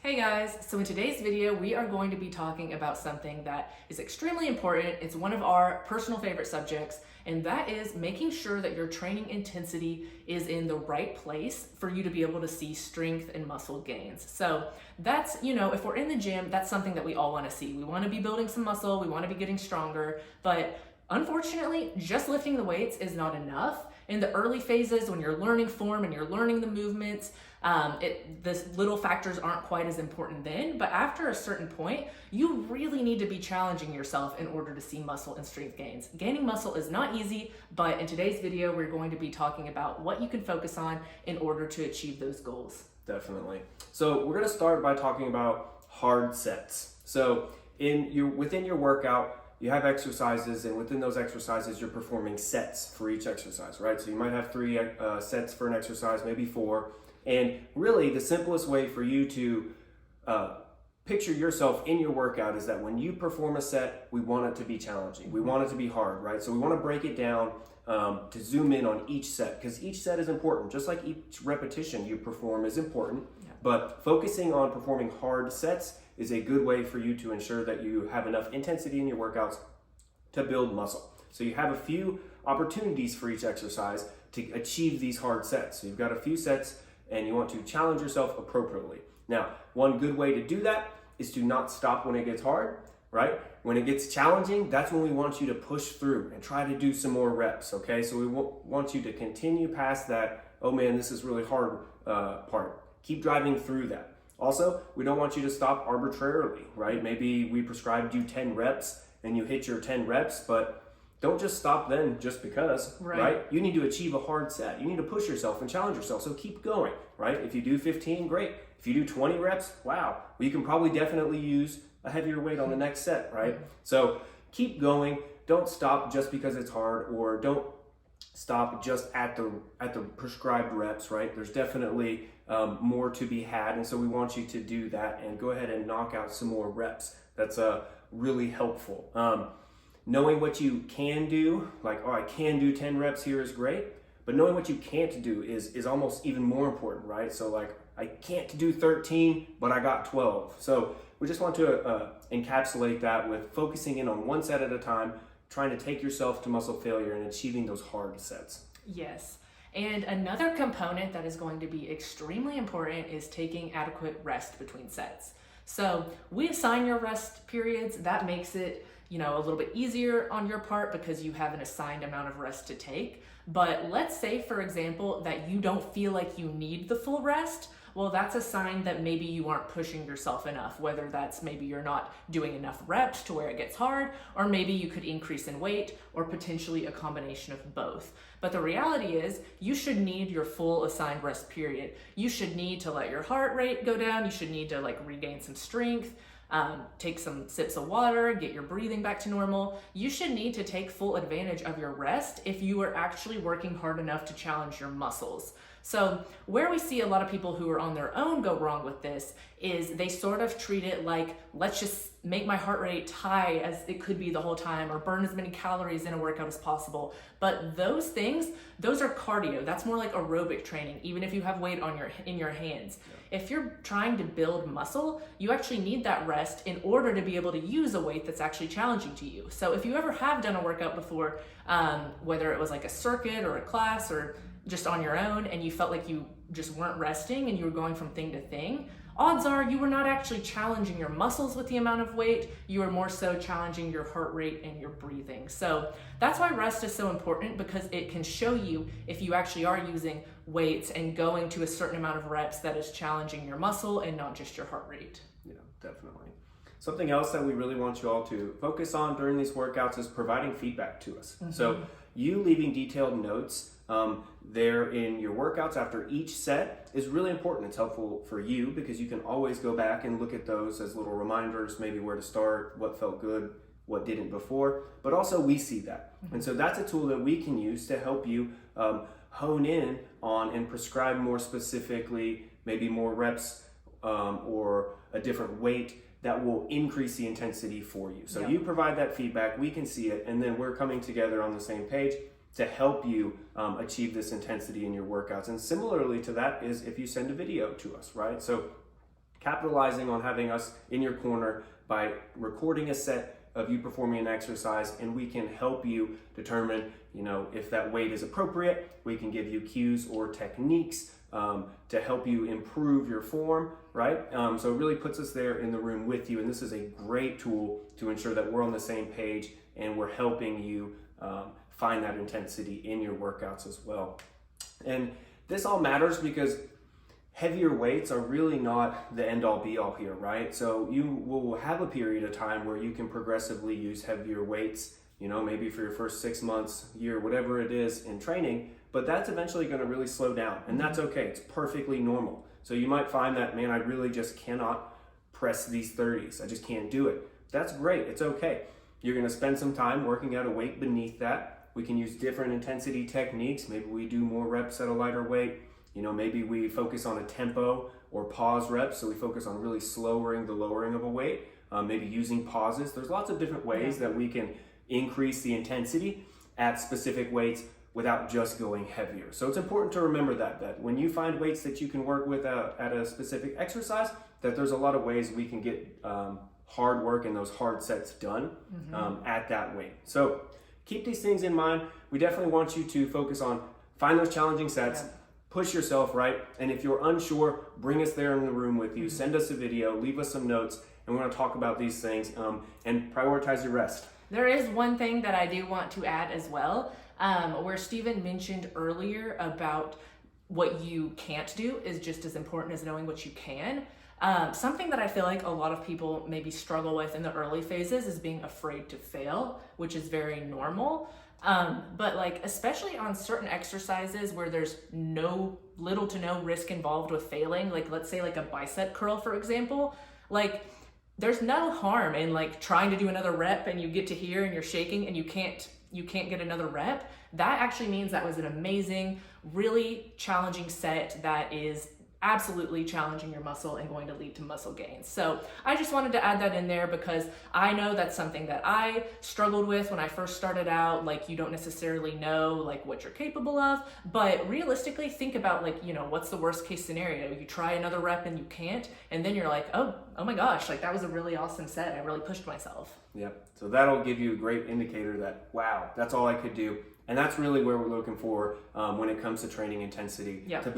Hey guys, so in today's video, we are going to be talking about something that is extremely important. It's one of our personal favorite subjects, and that is making sure that your training intensity is in the right place for you to be able to see strength and muscle gains. So that's, if we're in the gym, that's something that we all want to see. We want to be building some muscle, we want to be getting stronger, but unfortunately, just lifting the weights is not enough. In the early phases, when you're learning form and you're learning the movements, the little factors aren't quite as important then, but after a certain point, you really need to be challenging yourself in order to see muscle and strength gains. Gaining muscle is not easy, but in today's video, we're going to be talking about what you can focus on in order to achieve those goals. Definitely. So we're going to start by talking about hard sets. So within your workout, you have exercises, and within those exercises, you're performing sets for each exercise, right? So you might have 3 sets for an exercise, maybe 4. And really, the simplest way for you to picture yourself in your workout is that when you perform a set, we want it to be challenging. We want it to be hard, right? So we want to break it down to zoom in on each set, because each set is important. Just like each repetition you perform is important, but focusing on performing hard sets is a good way for you to ensure that you have enough intensity in your workouts to build muscle. So you have a few opportunities for each exercise to achieve these hard sets. So you've got a few sets and you want to challenge yourself appropriately. Now, one good way to do that is to not stop when it gets hard, right? When it gets challenging, that's when we want you to push through and try to do some more reps, okay? So we want you to continue past that, oh man, this is really hard part. Keep driving through that. Also, we don't want you to stop arbitrarily, right? Maybe we prescribed you 10 reps and you hit your 10 reps, but don't just stop then just because, right? You need to achieve a hard set. You need to push yourself and challenge yourself. So keep going, right? If you do 15, great. If you do 20 reps, wow. Well, you can probably definitely use a heavier weight on the next set, right? So keep going. Don't stop just because it's hard, or don't stop just at the prescribed reps, right? There's definitely more to be had, and so we want you to do that and go ahead and knock out some more reps. That's really helpful. Knowing what you can do, like, oh, I can do 10 reps here is great, but knowing what you can't do is almost even more important, right? So like, I can't do 13, but I got 12. So we just want to encapsulate that with focusing in on one set at a time, trying to take yourself to muscle failure and achieving those hard sets. Yes. And another component that is going to be extremely important is taking adequate rest between sets. So we assign your rest periods. That makes it, a little bit easier on your part because you have an assigned amount of rest to take. But let's say, for example, that you don't feel like you need the full rest. Well, that's a sign that maybe you aren't pushing yourself enough, whether that's maybe you're not doing enough reps to where it gets hard, or maybe you could increase in weight, or potentially a combination of both. But the reality is you should need your full assigned rest period. You should need to let your heart rate go down. You should need to regain some strength. Take some sips of water, get your breathing back to normal. You should need to take full advantage of your rest if you are actually working hard enough to challenge your muscles. So where we see a lot of people who are on their own go wrong with this is they sort of treat it like, let's just make my heart rate high as it could be the whole time, or burn as many calories in a workout as possible. But those things, those are cardio. That's more like aerobic training, even if you have weight in your hands. If you're trying to build muscle, you actually need that rest in order to be able to use a weight that's actually challenging to you. So if you ever have done a workout before, whether it was like a circuit or a class or just on your own, and you felt like you just weren't resting and you were going from thing to thing, odds are you were not actually challenging your muscles with the amount of weight. You were more so challenging your heart rate and your breathing. So that's why rest is so important, because it can show you if you actually are using weights and going to a certain amount of reps that is challenging your muscle and not just your heart rate. Yeah, definitely. Something else that we really want you all to focus on during these workouts is providing feedback to us. So you leaving detailed notes there in your workouts after each set is really important. It's helpful for you because you can always go back and look at those as little reminders, maybe where to start, what felt good, what didn't before, but also we see that. And so that's a tool that we can use to help you hone in on and prescribe more specifically, maybe more reps or a different weight that will increase the intensity for you. So you provide that feedback, we can see it, and then we're coming together on the same page to help you achieve this intensity in your workouts. And similarly to that is if you send a video to us, right? So capitalizing on having us in your corner by recording a set of you performing an exercise, and we can help you determine, if that weight is appropriate. We can give you cues or techniques to help you improve your form, right? So it really puts us there in the room with you, and this is a great tool to ensure that we're on the same page and we're helping you find that intensity in your workouts as well. And this all matters because heavier weights are really not the end all be all here, right? So you will have a period of time where you can progressively use heavier weights, maybe for your first 6 months, year, whatever it is in training, but that's eventually going to really slow down, and that's okay. It's perfectly normal. So you might find that, man, I really just cannot press these 30s. I just can't do it. That's great. It's okay. You're going to spend some time working out a weight beneath that. We can use different intensity techniques. Maybe we do more reps at a lighter weight. Maybe we focus on a tempo or pause reps, so we focus on really slowing the lowering of a weight, maybe using pauses. There's lots of different ways that we can increase the intensity at specific weights without just going heavier. So it's important to remember that when you find weights that you can work with at a specific exercise, that there's a lot of ways we can get hard work and those hard sets done at that weight. So keep these things in mind. We definitely want you to focus on find those challenging sets, push yourself, right? And if you're unsure, bring us there in the room with you. Send us a video, leave us some notes, and we're gonna talk about these things and prioritize your rest. There is one thing that I do want to add as well, where Steven mentioned earlier about what you can't do is just as important as knowing what you can. Something that I feel like a lot of people maybe struggle with in the early phases is being afraid to fail, which is very normal. But especially on certain exercises where there's little to no risk involved with failing, let's say a bicep curl, for example, there's no harm in trying to do another rep and you get to here and you're shaking and you can't get another rep. That actually means that was an amazing, really challenging set that is absolutely challenging your muscle and going to lead to muscle gains. So I just wanted to add that in there because I know that's something that I struggled with when I first started out. You don't necessarily know what you're capable of, but realistically think about what's the worst case scenario? You try another rep and you can't, and then you're oh my gosh, that was a really awesome set. I really pushed myself. Yep. So that'll give you a great indicator that, wow, that's all I could do. And that's really where we're looking for when it comes to training intensity, to build